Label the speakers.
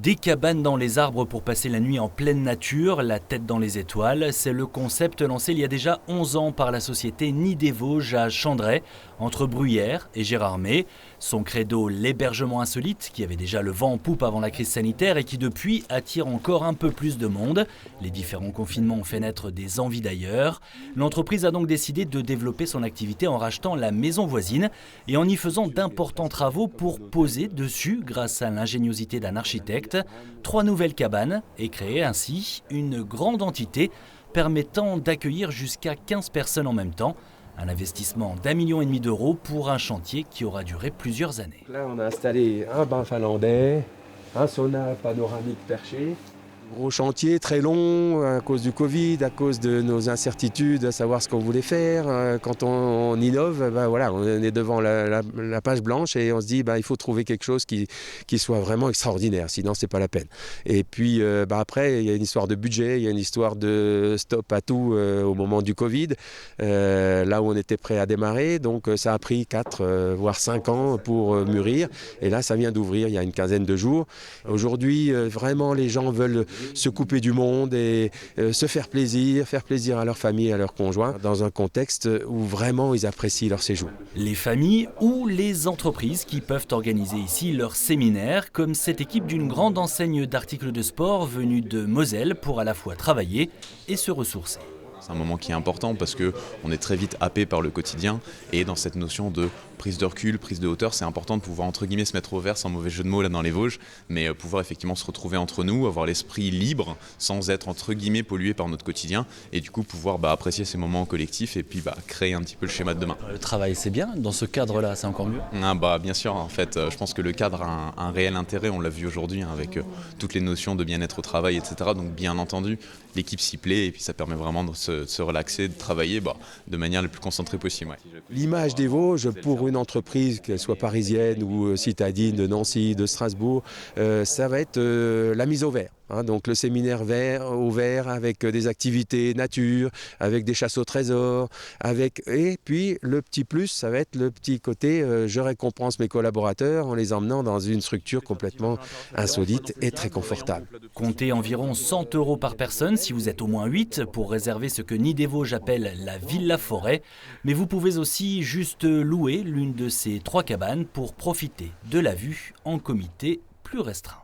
Speaker 1: Des cabanes dans les arbres pour passer la nuit en pleine nature, la tête dans les étoiles, c'est le concept lancé il y a déjà 11 ans par la société Nid des Vosges à Chandray, entre Bruyères et Gérardmer. Son credo, l'hébergement insolite, qui avait déjà le vent en poupe avant la crise sanitaire et qui depuis attire encore un peu plus de monde. Les différents confinements ont fait naître des envies d'ailleurs. L'entreprise a donc décidé de développer son activité en rachetant la maison voisine et en y faisant d'importants travaux pour poser dessus grâce à l'ingéniosité d'un architecte. 3 nouvelles cabanes et créer ainsi une grande entité permettant d'accueillir jusqu'à 15 personnes en même temps. Un investissement d'1,5 million d'euros pour un chantier qui aura duré plusieurs années.
Speaker 2: Là, on a installé un bain finlandais, un sauna panoramique perché. Gros chantier, très long, à cause du Covid, à cause de nos incertitudes, à savoir ce qu'on voulait faire. Quand on innove, voilà, on est devant la page blanche et on se dit il faut trouver quelque chose qui soit vraiment extraordinaire, sinon c'est pas la peine. Et puis après, il y a une histoire de budget, il y a une histoire de stop à tout au moment du Covid, là où on était prêt à démarrer. Donc ça a pris 4 voire 5 ans pour mûrir. Et là, ça vient d'ouvrir il y a une quinzaine de jours. Aujourd'hui, vraiment, les gens veulent se couper du monde et se faire plaisir à leur famille, à leurs conjoints, dans un contexte où vraiment ils apprécient leur séjour.
Speaker 1: Les familles ou les entreprises qui peuvent organiser ici leurs séminaires, comme cette équipe d'une grande enseigne d'articles de sport venue de Moselle pour à la fois travailler et se ressourcer.
Speaker 3: C'est un moment qui est important parce qu'on est très vite happé par le quotidien et dans cette notion de prise de recul, prise de hauteur, c'est important de pouvoir entre guillemets se mettre au vert, sans mauvais jeu de mots là dans les Vosges, mais pouvoir effectivement se retrouver entre nous, avoir l'esprit libre sans être entre guillemets pollué par notre quotidien et du coup pouvoir apprécier ces moments collectifs et puis créer un petit peu le schéma de demain.
Speaker 1: Le travail c'est bien, dans ce cadre-là c'est encore mieux.
Speaker 3: Bien sûr, en fait je pense que le cadre a un réel intérêt, on l'a vu aujourd'hui avec toutes les notions de bien-être au travail, etc. Donc bien entendu, l'équipe s'y plaît et puis ça permet vraiment de se relaxer, de travailler de manière la plus concentrée possible. Ouais.
Speaker 2: L'image des Vosges pour une entreprise, qu'elle soit parisienne ou citadine de Nancy, de Strasbourg, ça va être la mise au vert. Donc le séminaire au vert avec des activités nature, avec des chasses au trésor, et puis le petit plus, ça va être le petit côté je récompense mes collaborateurs en les emmenant dans une structure complètement insolite et très confortable.
Speaker 1: Comptez environ 100 € par personne si vous êtes au moins 8 pour réserver ce que Nid des Vosges appelle la Villa Forêt. Mais vous pouvez aussi juste louer l'une de ces 3 cabanes pour profiter de la vue en comité plus restreint.